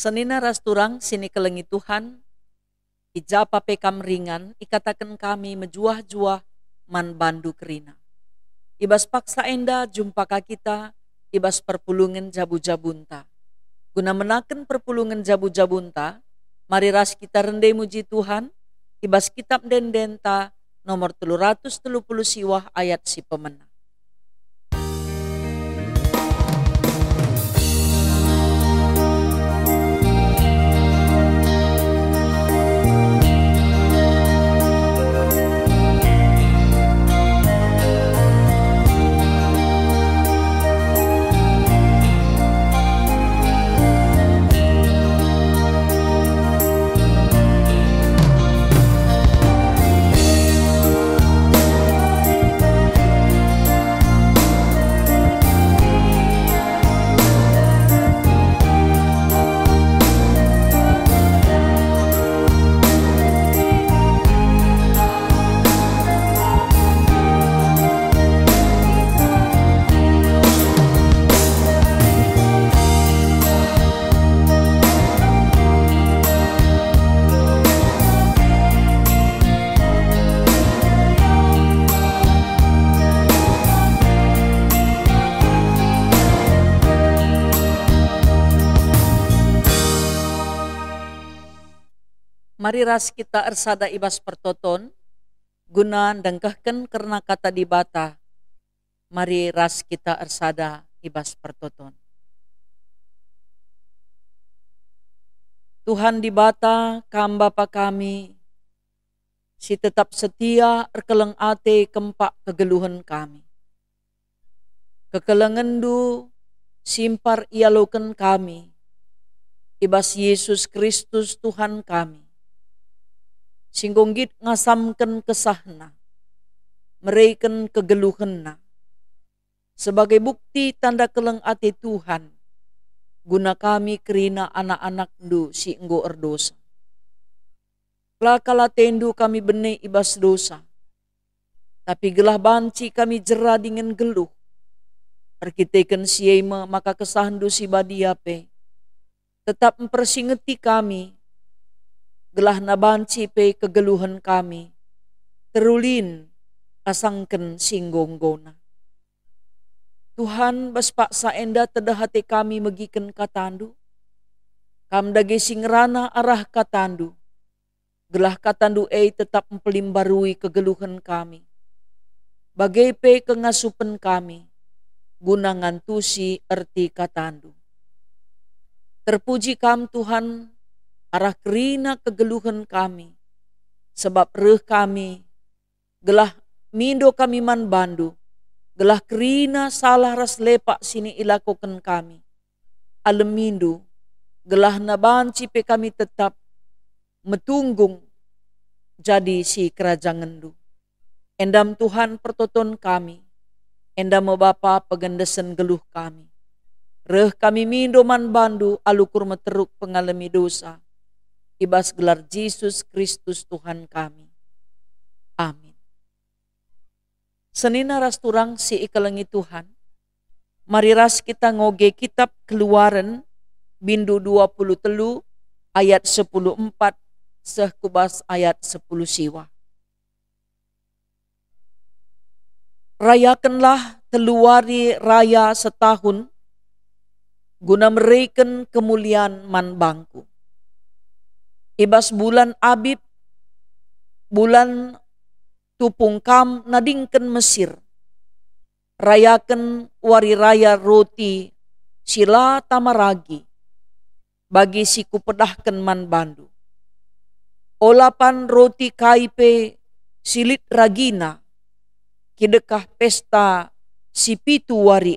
Senina rasturang sini kelengi Tuhan, ijapa pekam ringan, ikatakan kami mejuah-juah man bandu kerina. Ibas paksa enda jumpa kita, ibas perpulungan jabu-jabunta. Guna menaken perpulungan jabu-jabunta, mari ras kita rendai muji Tuhan, ibas kitab dendenta nomor 330 siwah ayat si pemena. Mari ras kita ersada ibas pertoton, guna dengkahkan karena kata di bata. Mari ras kita ersada ibas pertoton. Tuhan di bata kam Bapa kami, si tetap setia erkeleng ate kempak kegeluhan kami. Kekelengendu simpar ialoken kami, ibas Yesus Kristus Tuhan kami. Singgungit ngasamken kesahna, mereken kegeluhenna. Sebagai bukti tanda keleng ati Tuhan, guna kami kerina anak-anak du si enggo erdosa. Kala tendu kami bene ibas dosa, tapi gelah banci kami jera dengan geluh. Perkiteken siema maka kesahandu si badiape, tetap mempersingeti kami, gelah nabanci pe kegeluhan kami, terulin asangken singgonggona. Tuhan baspaksa enda tedahate kami megiken katandu, kam dage singrana arah katandu, gelah katandu tetap mempelimbarui kegeluhan kami, bagai pe kengasupen kami, guna ngantusi erti katandu. Terpuji kam Tuhan, arah kerina kegeluhan kami, sebab reh kami, gelah mindo kami man bandu, gelah kerina salah ras lepak sini ilakukan kami, alemindo, gelah nabanci pe kami tetap metunggung jadi si kerajangandu. Endam Tuhan pertoton kami, endam Bapa pegendesen geluh kami, reh kami mindo man bandu alukur meteruk pengalami dosa, ibas gelar Yesus Kristus Tuhan kami. Amin. Senina ras turang si ikelengi Tuhan, mari ras kita ngoge kitab Keluaran bindu 23 ayat 14 sehkubas ayat 10 siwa. Rayakanlah teluari raya setahun, guna mereken kemuliaan man bangku. Ibas bulan Abib, bulan tupungkam nadingken Mesir, rayakan wari raya roti sila tamaragi, bagi si kupedahken man bandu. Olapan roti kaipe silit ragina, kidekah pesta si pitu wari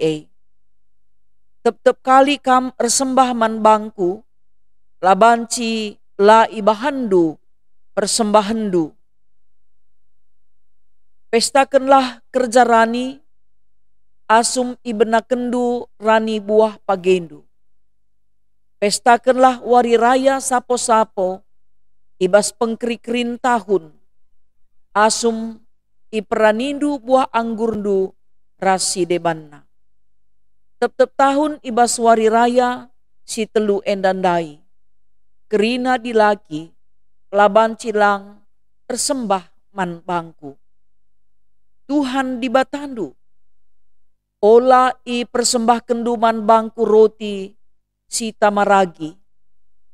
Tep-tep kali kam ersembah man bangku, labanci la ibahandu persembahandu. Pestakanlah kerja rani, asum ibenakendu rani buah pagendu. Pestakanlah wari raya sapo-sapo, ibas pengkri-krin tahun, asum iperanindu buah anggurndu rasi debanna. Tep-tep tahun ibas wari raya si telu endandai, kerina dilaki, laban cilang persembah man bangku. Tuhan di batandu, ola i persembah kenduman bangku roti si tamaragi,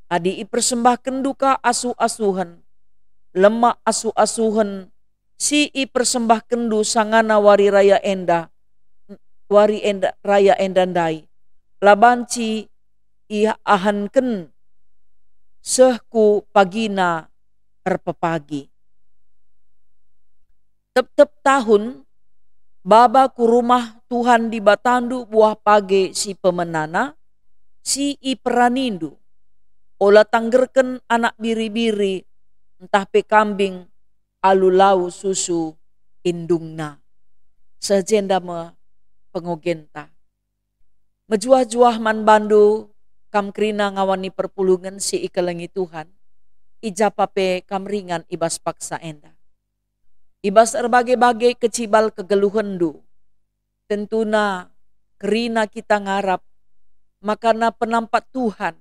adi i persembah kenduka asu-asuhan, lemak asu-asuhan, si i persembah kendu sangana wari raya enda, raya endandai, labanci i ahanken sehku pagina erpepagi. Tep-tep tahun baba ku rumah Tuhan di batandu buah page si pemenana, si i peranindu, ola tanggerken anak biri-biri, entah pe kambing, alulau susu indungna. Sejenda me pengogenta. Mejuah-juah man bandu, kam krina ngawani perpulungan si ikelengi Tuhan, ijapape kam ringan ibas paksa enda. Ibas erbagai-bagai kecibal kegeluhendu, tentuna kerina kita ngarap, makana penampat Tuhan,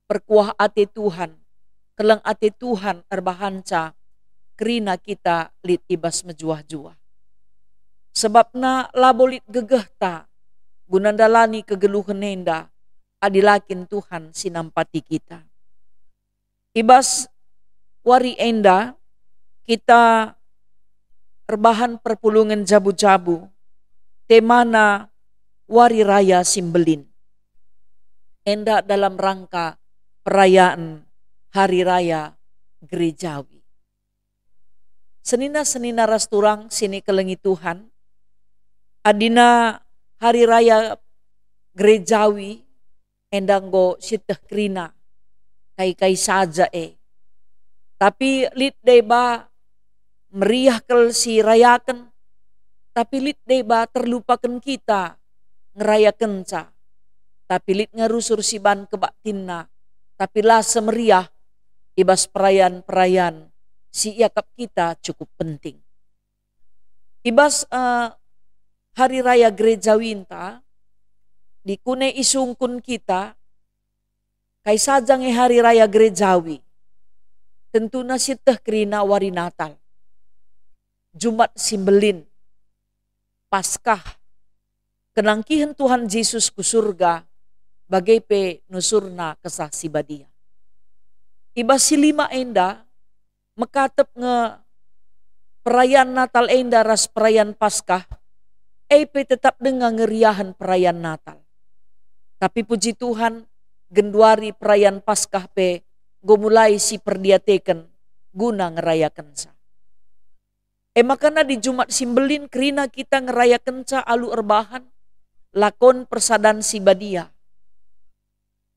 perkuah ate Tuhan, keleng ate Tuhan erbahanca, kerina kita lit ibas mejuah-juah. Sebabna labolit gegehta, gunandalani kegeluhan enda, adilakin Tuhan sinampati kita. Ibas wari enda, kita erbahan perpulungan jabu-jabu, temana wari raya simbelin. Enda dalam rangka perayaan hari raya gerejawi. Senina-senina rasturang sini kelengi Tuhan, adina hari raya gerejawi, endanggo siteh krina, kai-kai saja Tapi lit deba meriah kel si rayakan, tapi lit deba terlupakan kita ngerayakan ca. Tapi lit ngerusur si ban kebaktinna, tapi lah semeriah ibas perayaan-perayaan si iakap kita cukup penting. Ibas hari raya gereja winta, dikune isungkun kita, kai sajang hari raya gerejawi, tentuna siteh kerina wari Natal. Jumat simbelin, Paskah, kenangkihan Tuhan Yesus ku surga, bagai pe nusurna kesah sibadia. Iba silima enda, mekatep nge perayaan Natal enda ras perayaan Paskah, pe tetap dengan ngeriahan perayaan Natal. Tapi puji Tuhan, genduari perayaan Paskah pe, gomulai si perdiateken, guna ngerayakan sa. Makana di Jumat simbelin kerina kita ngerayakan ca alu erbahan, lakon persadan si badia.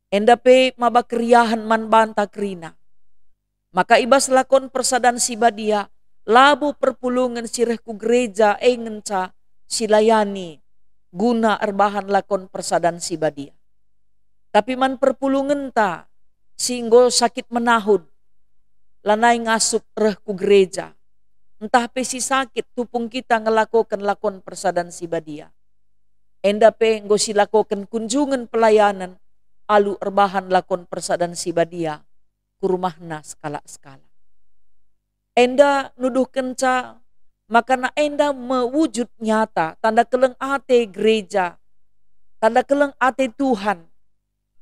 Enda pe maba keriahan man banta kerina. Maka ibas lakon persadan si badia, labu perpulungan sirehku gereja ngenca silayani, guna erbahan lakon persadan si badia. Tapi man perpulungan ta, singgo sakit menahun, lanai ngasup rehku gereja. Entah pe si sakit tupung kita ngelakukan lakon persadan si badia. Enda pe nggo si lakukan kunjungan pelayanan, alu erbahan lakon persadan si badia, ku rumahna skala-skala. Enda nuduh kenca, makana enda mewujud nyata, tanda keleng ate gereja, tanda keleng ate Tuhan,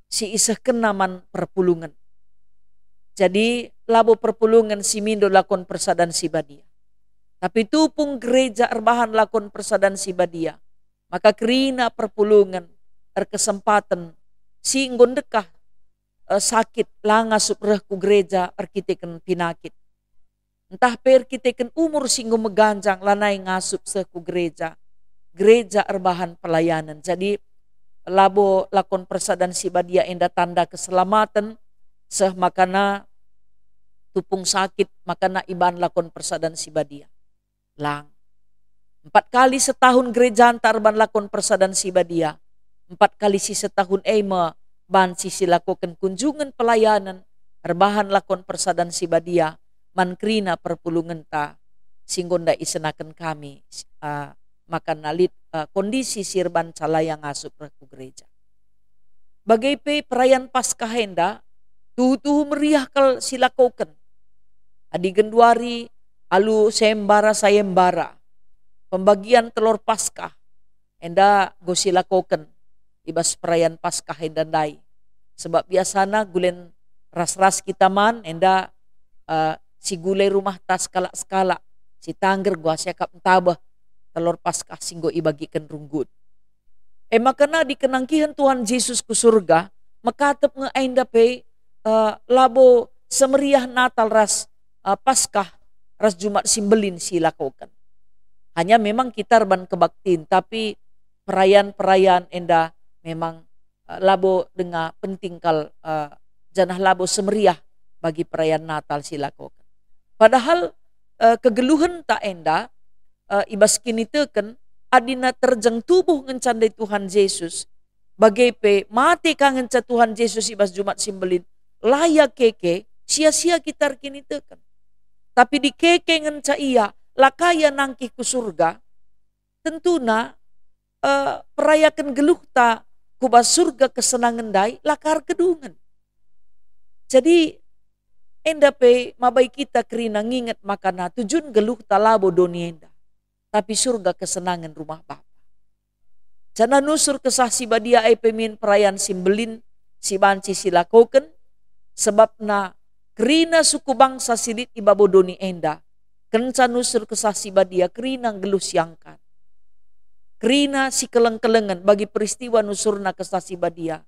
si iseh kenaman perpulungan. Jadi labo perpulungan si mindo lakon persadan si badia. Tapi tupung gereja erbahan lakon persadan si badia, maka kerina perpulungan erkesempatan si ngondekah sakit langa suprehku gereja erkiteken pinakit. Entah per kiteken umur singgo meganjang lanai ngasup seku gereja, gereja erbahan pelayanan. Jadi labo lakon persadan si badia enda tanda keselamatan, seh makana tupung sakit makana iban lakon persadan si badia. Lang. 4 kali setahun gereja antarban lakon persadan si badia. 4 kali si setahun ban si lakukan kunjungan pelayanan, erbahan lakon persadan si badia, mankrina perpulungan ta, singgonda isenakan kami, makan nalit kondisi sirban calayang asup reku gereja. Bagai pe perayaan Paskah henda, tuhu meriah kal silakoken. Adi genduari alu sembara sayembara. Pembagian telur Paskah. Enda go silakoken. Ibas perayaan Paskah endandai. Sebab biasana gulen ras-ras kita man. Enda si gulai rumah tas skala-skala. Si tangger gua sekap entabah. Telur Paskah singgo ibagikan runggut. Makana dikenangkihan Tuhan Yesus ke surga. Makatep nga ainda pe labo semeriah Natal ras Paskah ras Jumat Simbelin silakokan. Hanya memang kita reban kebaktin, tapi perayaan-perayaan enda memang labo dengan penting kal janah labo semeriah bagi perayaan Natal silakokan. Padahal kegeluhan tak enda ibas kini teken adina terjang tubuh ngencandai Tuhan Yesus bagai pe mati kangen ca Tuhan Yesus ibas Jumat Simbelin layak keke sia-sia kita kini teken. Tapi di keke ngenca iya lakaya nangkih ku surga tentuna perayakan geluh ta kubas surga kesenangan dai lakar kedungan. Jadi enda pe mabai kita kerina nginget makana tujun geluh ta labo doni enda. Tapi surga kesenangan rumah Bapa. Jana nusur kesah si badia ai pemin perayaan Simbelin si banci silakoken sebab na kerina suku bangsa silit ibabodoni enda. Kenca nusur kesah si badia kerina geluh siangkan. Kerina si keleng-kelengan bagi peristiwa nusurna kesah si badia.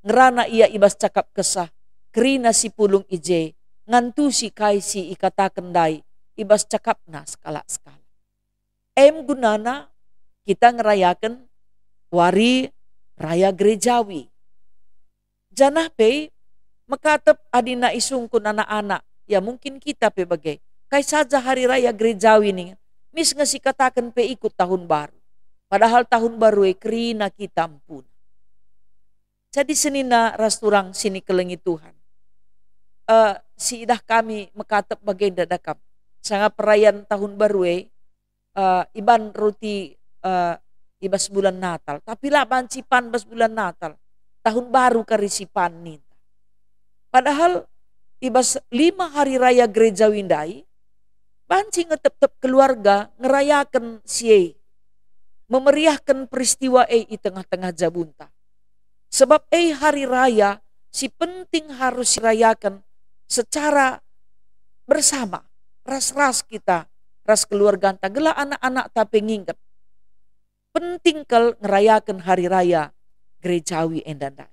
Ngerana ia ibas cakap kesah. Kerina si pulung ije. Ngantu si kaisi ikatakan dai. Ibas cakapna skala-skala. Gunana kita ngerayakan wari raya gerejawi. Janah pe makatep adina isungkun anak-anak. Ya mungkin kita pe bagai. Kay saja hari raya gerejawi nih. Mis ngasi katakan pe ikut tahun baru. Padahal tahun baru kerina kita ampun. Jadi senina rasturang sini kelengi Tuhan. Si idah kami makatep bagai dadakap. Sangat perayaan tahun baru iban roti ibas bulan Natal. Tapi lah bancipan bas bulan Natal. Tahun baru karisipan nih. Padahal ibas 5 hari raya gereja windai. Banci ngetep-tep keluarga ngerayakan siye. Memeriahkan peristiwa i tengah-tengah jabunta. Sebab hari raya si penting harus dirayakan secara bersama. Ras-ras kita. Ras keluarga gela anak-anak tapi nginget. Penting kal ngerayakan hari raya gerejawi endandai.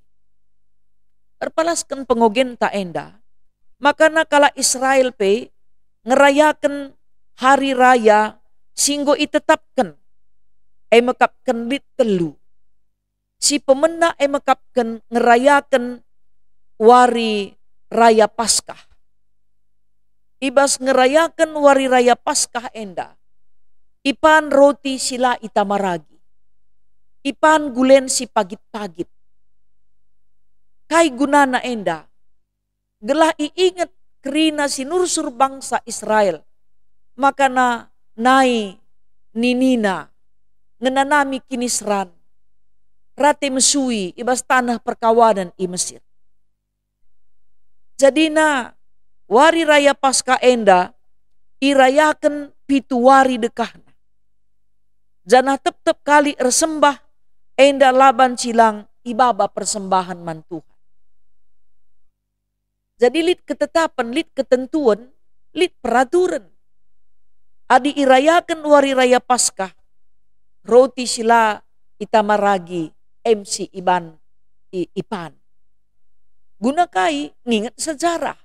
Erpalaskan pengogen ta enda. Makana kala Israel pe ngerayakan hari raya singgo itetapkan. Mekapkan lit telu. Si pemena mekapkan ngerayakan wari raya Paskah. Ibas ngerayakan wari raya Paskah enda. Ipan roti sila itamaragi. Ipan gulen si pagit-pagit. Kay gunana enda. Gelah iingat kerina sinursur bangsa Israel. Makana nai ninina. Ngenanami kinisran. Rate mesui ibas tanah perkawanan i Mesir. Jadi wari raya Paskah enda irayakan pitu wari dekahna. Janah tep-tep kali ersembah enda laban cilang ibaba persembahan man Tuhan. Jadi lit ketetapan, lit ketentuan, lit peraturan. Adi irayakan wari raya Paskah. Roti sila itamaragi MC iban ipan. Gunakai nginget sejarah.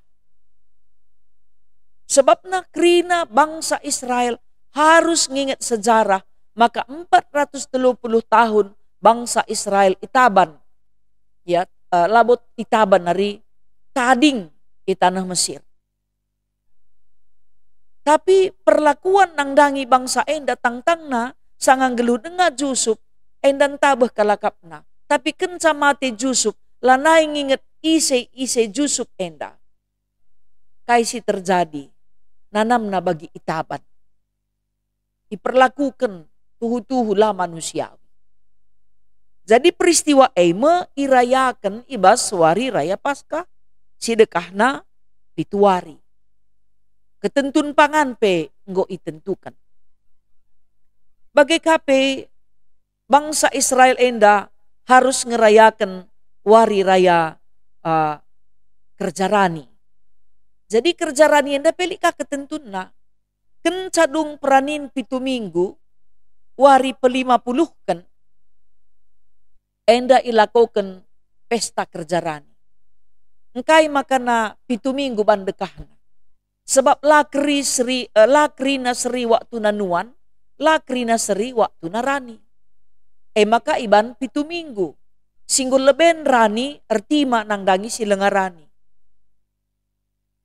Sebabna kerina bangsa Israel harus nginget sejarah. Maka 430 tahun bangsa Israel itaban. Ya, labot itaban dari tading di tanah Mesir. Tapi perlakuan nangdangi bangsa enda tangtangna sangang geluh denga Jusup endan tabah kalakapna. Tapi kenca mati Jusup lanai nginget ise Jusup enda. Kaisi terjadi nanamna bagi itaban. Diperlakukan tuhu-tuhu lah manusiawi. Jadi peristiwa irayakan ibas wari raya Paskah si dekahna pituari. Ketentun pangan pe nggo itentukan. Bagai kape bangsa Israel enda harus ngerayakan wari raya kerja rani. Jadi kerja rani enda pelika ketentun na. Ken cadung peranin 7 minggu, wari pe-50 kan, enda ilakoken pesta kerja rani. Engkai makana 7 minggu bandekahna. Sebab lakri na seri waktu nanuan, lakri na seri waktu narani. Maka iban 7 minggu. Singgul leben rani, ertima nangdangi silengarani.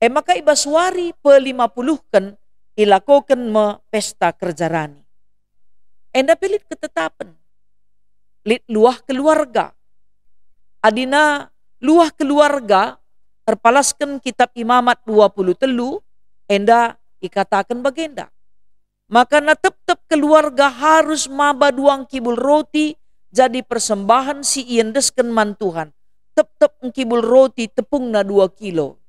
Maka ibas wari pe-50 kan, ilakoken me pesta kerja rani. Enda pelit ketetapan. Lit luah keluarga. Adina luah keluarga, terpalaskan kitab Imamat 20 telu, enda ikatakan bagenda. Maka na tetap keluarga harus maba 2 kibul roti, jadi persembahan si iendesken man Tuhan. Tetap kibul roti tepung na 2 kilo.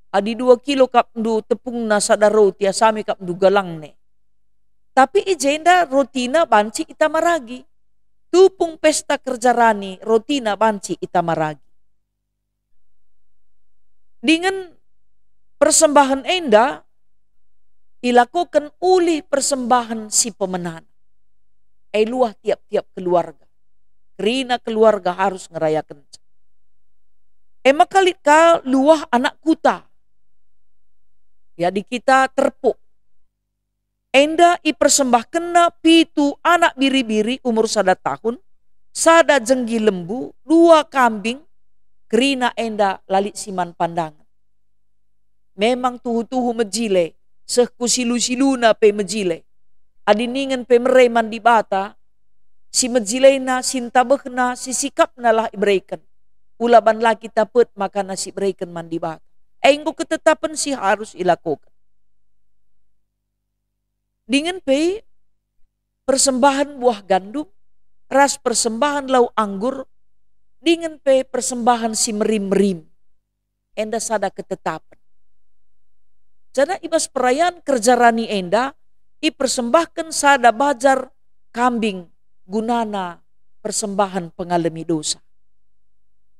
Adi 2 kilo kapndu tepung na sada roti asami kapndu galang ne. Tapi ijenda rotina banci ita maragi. Tupung pesta kerja rani rotina banci ita maragi. Dengan persembahan enda ilakukan uli persembahan si pemenan. Luah tiap-tiap keluarga. Kerina keluarga harus ngerayakan. Makalit ka luah anak kuta. Ya di kita terpuk. Enda ipersembahkena 7 anak biri-biri umur 1 tahun. Sada jenggi lembu, 2 kambing. Kerina enda lalik siman pandangan. Memang tuhu-tuhu mejile. Sehkusilu-siluna pe mejile. Adiningan pe mereman di bata. Si mejilena, sinta bekna, si sikapna lah iberikan. Ulaban laki tapet maka nasi berikan man di bata. Engko ketetapan si harus ilakukan. Dengan pe persembahan buah gandum, ras persembahan lau anggur, dengan pe persembahan si merim-merim. Enda sada ketetapan. Jana ibas perayaan kerja rani enda, ipersembahkan sada bajar kambing gunana persembahan pengalami dosa.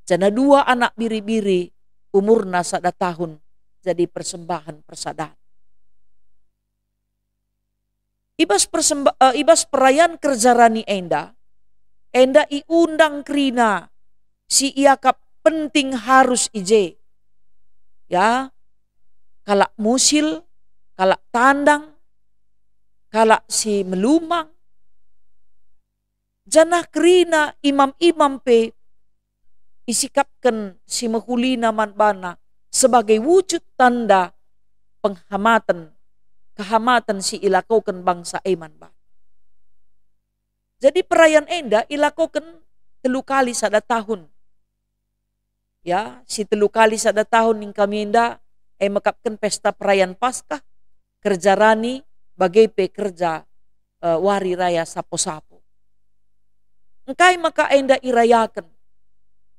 Jana 2 anak biri-biri umurna 1 tahun jadi persembahan persadaan. Ibas perayaan kerja rani enda iundang kerina si iakap penting harus ije. Ya, kalak musil, kalak tandang, kalak si melumang. Janah kerina imam-imam pe isikapkan si mahulina manbana sebagai wujud tanda kehamatan si ilakukan bangsa eman ba. Jadi perayaan enda ilakukan 3 kali 1 tahun. Ya, si 3 kali 1 tahun ning kami enda makapkan pesta perayaan Paskah, kerja rani, bagai pe kerja wari raya sapo-sapo. Engkai maka enda irayakan.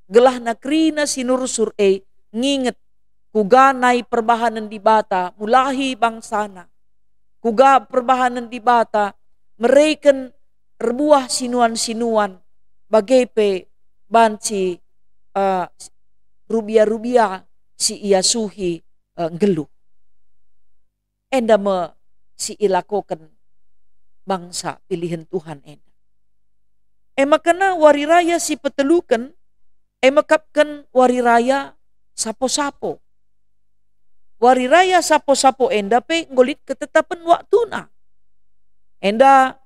Gelah na krina sinursur nginget kuganay perbahanan di bata mulahi bangsana. Kuga perbahanan di bata mereken rebuah sinuan-sinuan bagai pe banci rubia-rubia si ia suhi geluh. Enda me si ilakokan bangsa pilihan Tuhan enda. Makana wari raya si petelukan makapkan wari raya sapo-sapo. Wari raya sapo-sapo enda pe ngolit ketetapan waktu na. Enda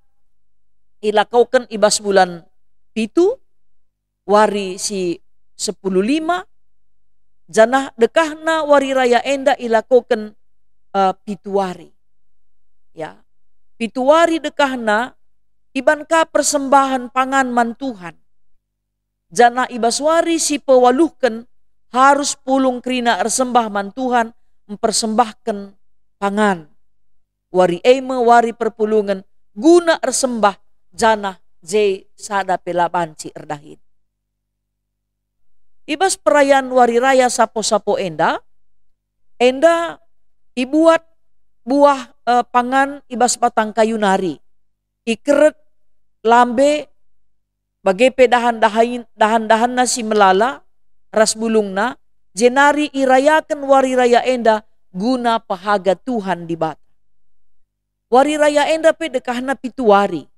ilakaukan ibas bulan 7, wari si 10.5, janah dekahna wari raya enda ilakaukan 7 wari. Ya, 7 wari dekahna ibanka persembahan pangan man Tuhan. Jana ibaswari si pewaluhkan harus pulung kerina ersembah man Tuhan mempersembahkan pangan. Wari wari perpulungan guna ersembah jana sada pela banci erdahin. Ibas perayaan wari raya sapo-sapo enda ibuat buah pangan ibas batang kayu nari. Ikeret lambe bagepe dahan-dahan nasi melala ras bulungna jenari irayakan wari raya enda guna pahaga Tuhan di bata. Wari raya enda pe dekahna pituari.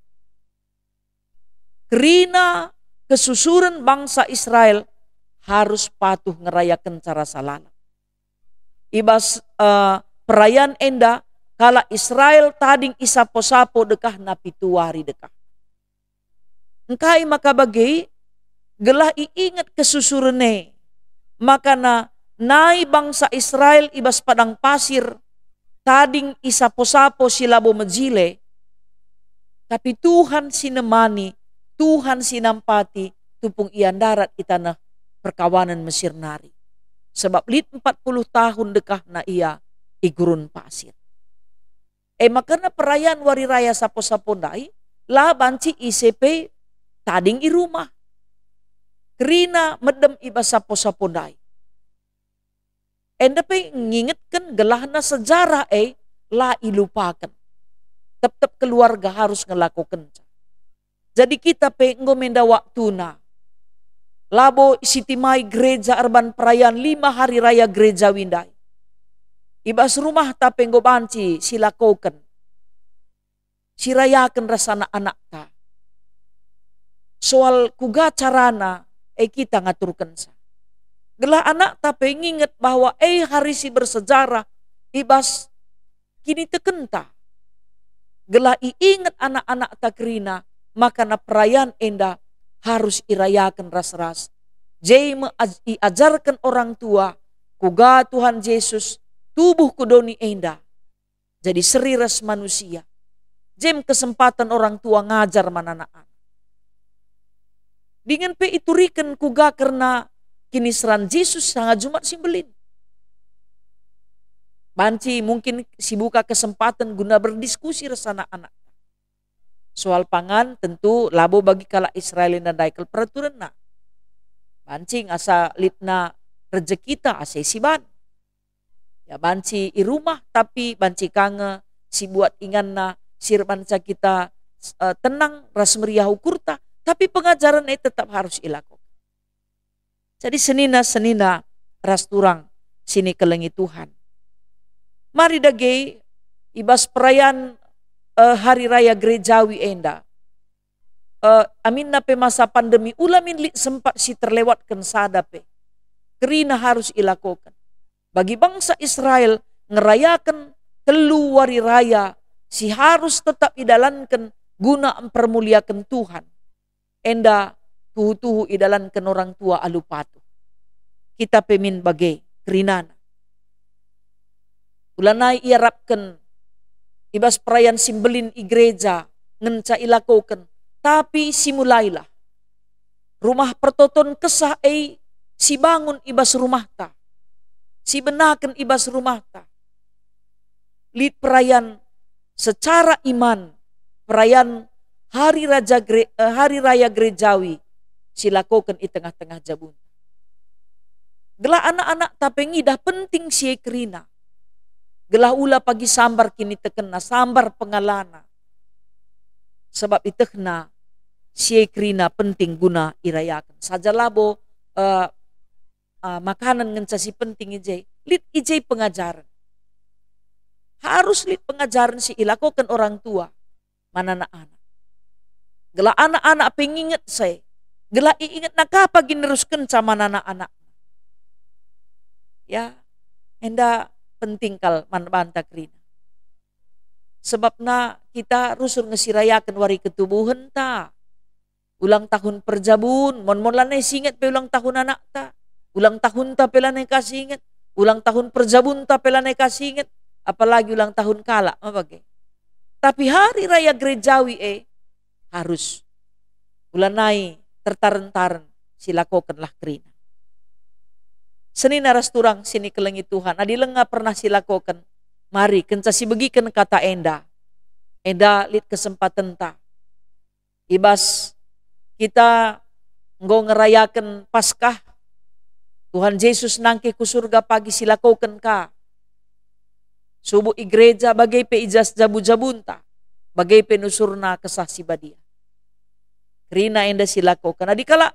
Kerina kesusuran bangsa Israel harus patuh ngerayakan cara salala. Ibas perayaan enda kala Israel tading isapo-sapo dekahna pituari dekah. Engkai maka bagi gelah iingat kesusurene maka nai bangsa Israel ibas padang pasir tading isapo-sapo silabo mejile, tapi Tuhan sinemani, Tuhan sinampati tupung ian darat itana perkawanan Mesir nari. Sebab lit 40 tahun dekah na ia igurun pasir. Makana perayaan wari raya sapo-sapo dai, lah banci ICP tading i rumah. Kerina medem iba sapo-sapo dai. Enda pe ngingetkan gelahna sejarah la ilupakan. Tetap keluarga harus ngelakukan. Jadi kita pe ngomenda waktu na. Labo sitimai gereja arban perayaan 5 hari raya gereja windai. Ibas rumah ta penggo banci silakoken. Sirayakan rasana anak ta. Soal kuga carana kita ngaturkan sa. Gelah anak ta penginget bahwa hari si bersejarah ibas kini tekenta. Gelah iingat anak-anak ta kerina maka na perayaan enda harus irayakan ras-ras. Jai ajarkan orang tua kuga Tuhan Yesus tubuh kudoni enda. Jadi seri ras manusia. Jem kesempatan orang tua ngajar mananaan. Dengan pe iturikan kuga karena kini seran Yesus sangat Jumat simbelin. Banci mungkin si buka kesempatan guna berdiskusi resana anak. Soal pangan tentu labo bagi kala Israel dan daikel peraturan na. Bancing asa litna rezeki ta ase siban. Ya banci i rumah tapi banci kange si buat ingan na sir banca kita tenang ras meriah ukurta tapi pengajaran tetap harus ilakukan. Jadi senina ras turang sini kelengi Tuhan. Mari dage ibas perayaan hari raya gerejawi enda. Amin na pe masa pandemi ulamin li sempat si terlewatkan sadape. Kerina harus ilakukan. Bagi bangsa Israel ngerayakan telu wari raya si harus tetap idalankan guna mempermuliakan Tuhan. Enda tuhu-tuhu idalankan orang tua alupatu. Kita pemin bagai kerinana. Ulanai iarapkan ibas perayaan simbelin igreja ngenca ilakukan. Tapi simulailah. Rumah pertoton kesah si bangun ibas rumah ta. Si benakan ibas rumah ta. Lid perayaan secara iman. Perayaan hari raya gerejawi. Silakukan di tengah-tengah jabun. Gelah anak-anak tapengi dah penting si kerina. Gelah ula pagi sambar kini tekena sambar pengalana. Sebab itekna si kerina penting guna irayakan. Saja labo makanan ngencasi penting ijay. Lid ijay pengajaran. Harus lid pengajaran si ilakukan orang tua. Mana anak-anak. Gelah anak-anak pengingat saya. Gelah iingat nak apa gineruskan sama anak-anak. Ya, enda penting kal manbanta kerina. Sebabna kita rusun ngesirayakan wari ketubuhan ta. Ulang tahun perjabun, mon lanai singet pe ulang tahun anak ta. Ulang tahun ta pelanai kasinget. Ulang tahun perjabun ta pelanai kasinget. Apalagi ulang tahun kala, apa tapi hari raya gerejawi harus ulanai tertaren-taren silakokanlah kerina. Seni naras turang sini kelengi Tuhan. Adilenga pernah silakokan. Mari kenca si begikan kata enda. Enda lit kesempatan ta. Ibas kita ngerayakan Paskah. Tuhan Yesus nangke ku surga pagi silakoken ka. Subuh igreja bagai pe ijas jabu-jabunta. Bagai penusurna kesah badia. Krina enda silakoken. Adikala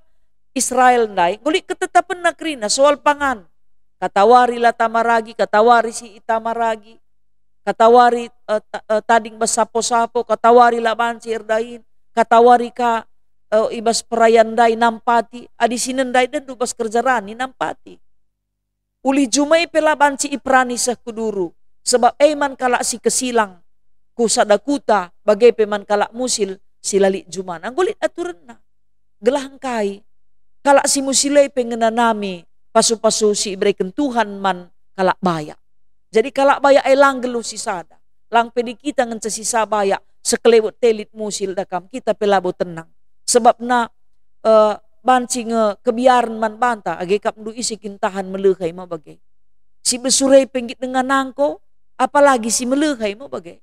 Israel ndai, ngulik ketetapan na krina soal pangan. Katawari la tamaragi, katawari si itamaragi. Katawari tading basapo-sapo, katawari la banci erdain. Katawari ka ibas perayandai nampati, adi sinendai dan dubas kerjarani nampati. Uli jumai pelabanci iprani kuduru, sebab eman kalak si kesilang, ku sadakuta, bagai peman kalak musil, silalik juman. Anggulit aturan na, gelahang kai, kalak si musilai pengenanami, pasu-pasu si iberikan Tuhan man kalak baya. Jadi kalak baya ay langgelu si sada, lang pedi kita ngan sisa baya, sekelewat telit musil dakam, kita pelabo tenang. Sebab na bancing kebiaran man banta age kap ndu isi kintahan melehai mo bagai. Si besurai penggit dengan nangko, apalagi si melehai mo bagai.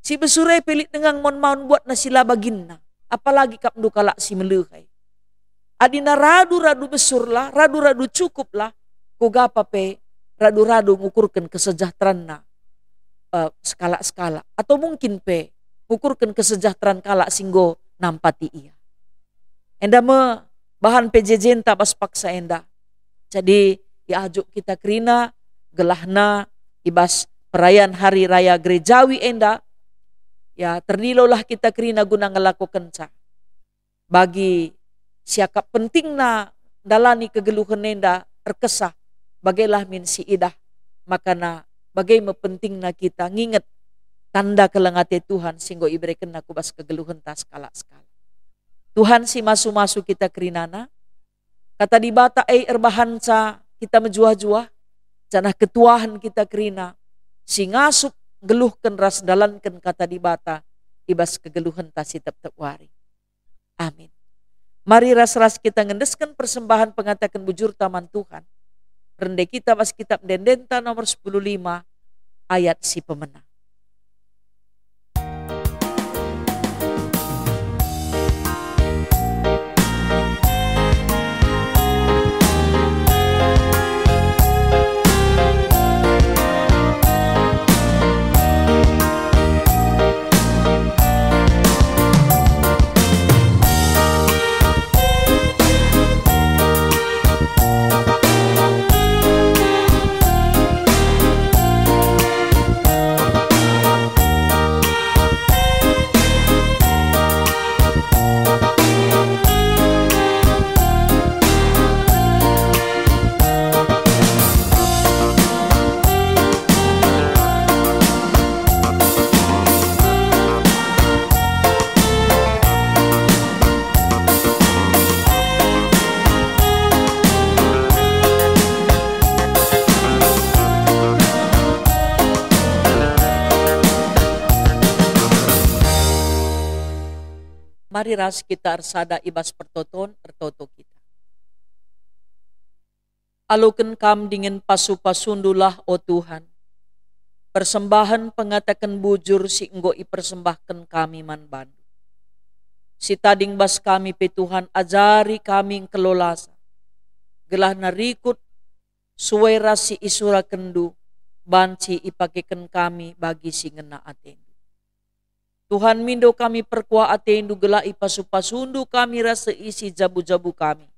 Si besurai pelit dengan mon-maun buat na sila baginna, apalagi kap ndu kalak si melehai. Adina radu-radu besur lah, radu-radu cukup lah, kugapa pe radu-radu ngukurkan kesejahteraan na skala-skala. Atau mungkin pe ngukurkan kesejahteraan kalak singgo nampati ia. Enda me bahan PJJ tak pas paksa enda. Jadi diajuk kita krina gelahna ibas perayaan hari raya gerejawi enda. Ya ternilolah kita krina guna ngelakukan ca. Bagi siakap pentingna dalani kegeluhan enda terkesah. Bagailah min si idah. Makana bagai pentingna kita nginget tanda kelengate Tuhan singgo iberikan aku bas kegeluhan tas skala-skala. Tuhan si masu-masu kita kerinana. Kata di bata erbahanca kita menjuah-juah. Janah ketuahan kita kerina. Si ngasup geluhkan ras dalankan kata di bata. Ibas kegeluhan tas si tep wari. Amin. Mari ras-ras kita ngendeskan persembahan pengatakan bujur taman Tuhan. Rendai kita bas kitab Dendenta nomor 15 ayat si pemenang. Mari ras kita arsada ibas pertoton ertoto kita. Aluken kam dingin pasu-pasundulah o Tuhan. Persembahan pengatakan bujur si enggo ipersembahkan kami man bandu. Si tading bas kami pe Tuhan ajari kami kelolasa. Gelah narikut suwera si isura kendu banci ipakekan kami bagi si ngena atendu. Tuhan mindo kami perkua atendu gelah ipasu-pasundu kami rasa isi jabu-jabu kami.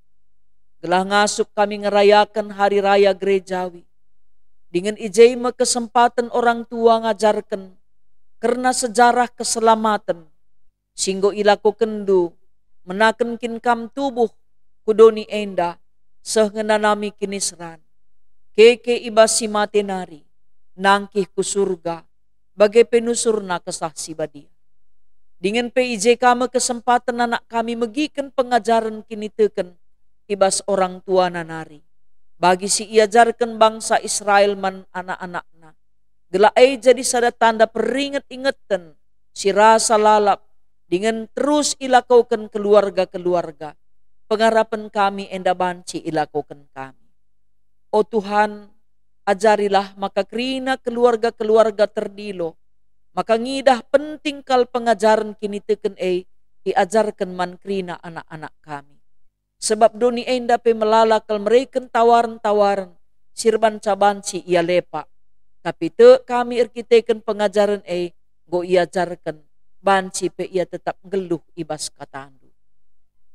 Gelah ngasup kami ngerayakan hari raya gerejawi. Dengan ijaima kesempatan orang tua ngajarkan karena sejarah keselamatan. Singgo ilaku kendu menaken kin kam tubuh kudoni enda sehgenanami kinisran. Keke ibasi matenari nangkih ku surga bagai penusurna kesah si badia. Dengan PIJ kami kesempatan anak kami megikan pengajaran kini teken ibas orang tua nanari. Bagi si iajarkan bangsa Israel man anak-anakna. Gelai jadi sada tanda peringat-ingatan si rasa lalap dengan terus ilakaukan keluarga-keluarga. Pengharapan kami enda banci ilakaukan kami. O Tuhan, ajarilah maka krina keluarga-keluarga terdilo. Maka ngidah penting kal pengajaran kini teken diajarkan man krina anak-anak kami. Sebab doni enda pe melalakal mereka tawaran-tawaran sirban cabanci ia lepak. Tapi te kami erkiteken pengajaran go ia jarkan banci pe ia tetap geluh ibas katandu.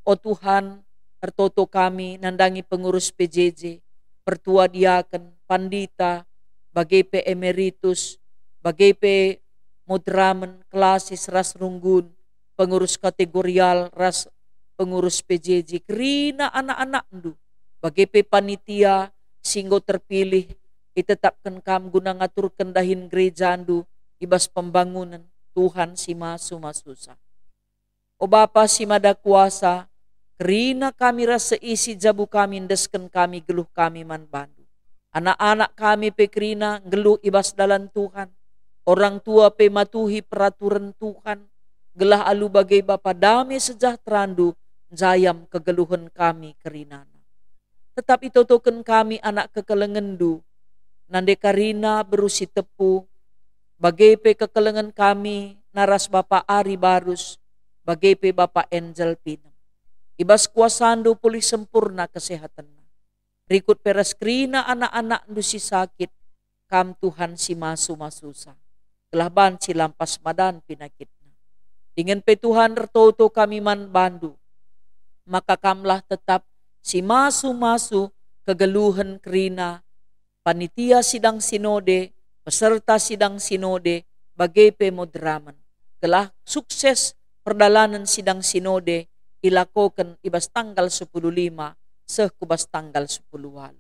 O Tuhan, ertoto kami nandangi pengurus PJJ, pertua diaken, pandita, bagai pe emeritus, bagai pe mudramen, kelasis ras runggun, pengurus kategorial ras pengurus PJJ, kerina anak-anak ndu, bagai pe panitia, singgo terpilih, itetapkan kam guna ngatur kendahin gereja ndu, ibas pembangunan, Tuhan si masu masusa. O Bapa si mada kuasa, kerina kami rasa isi jabu kami, ndesken kami geluh kami man bandu. Anak-anak kami pe kerina geluh ibas dalan Tuhan, orang tua pe matuhi peraturan Tuhan, gelah alu bagai Bapa damai sejahtera ndu, jayam kegeluhan kami kerinana. Tetapi totoken kami anak kekelengendu, nande karina berusi tepu, bagai pe kekelengan kami naras Bapa Ari Barus, bagai pe Bapa Angel Pinem. Ibas kuasando pulih sempurna kesehatan. Rikut peres kerina anak-anak ndu si sakit, kam Tuhan si masu masusa. Telah banci lampas madan pinakitna. Dengan pe Tuhan ertoto kami man bandu, maka kamlah tetap si masu-masu kegeluhan kerina panitia sidang sinode, peserta sidang sinode, bagai pe mudraman. Gelah sukses perdalanan sidang sinode ilakokan ibas tanggal 10.5 kubas tanggal 10.8.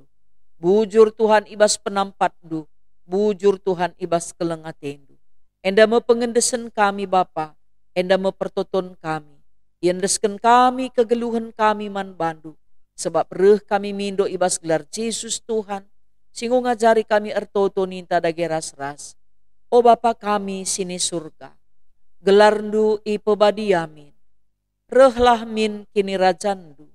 Bujur Tuhan ibas penampat du, bujur Tuhan ibas kelengatendu. Enda mepengendesen kami Bapa, enda mepertoton kami, yendesken kami kegeluhan kami man bandu, sebab reh kami mindo ibas gelar Yesus Tuhan, singgo ngajari kami ertoto ninta dage ras-ras. O Bapa kami sini surga, gelar ndu ipebadiamin, rehlah min kini rajandu,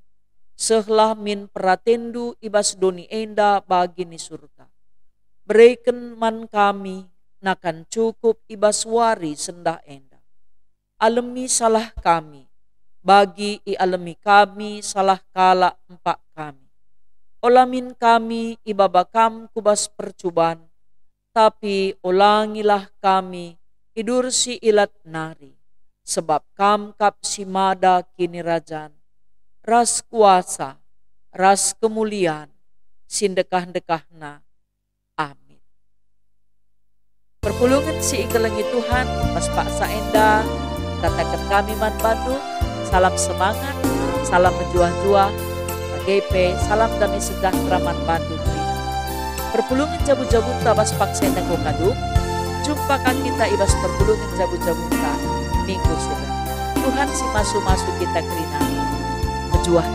sehlah min peratendu ibas doni enda bagi ni surga. Berikan man kami nakan cukup ibas wari sendah enda. Alemi salah kami, bagi i alemi kami salah kala empak kami. Olamin kami ibabakam kubas percubaan, tapi ulangilah kami idur si ilat nari. Sebab kam kap si mada kini rajan, ras kuasa, ras kemuliaan, sindekah-dekahna. Amin. Perpulungan si ikelengi Tuhan, pas paksa enda, katakan kami man bandu, salam semangat, salam menjuah-juah, bagai salam damai sejahtera man bandu. Perpulungan jabu-jabu tabas paksa enda kokaduk, jumpakan kita ibas perpulungan jabu-jabu minggu sudah. Tuhan si masu-masu kita kerina, menjuah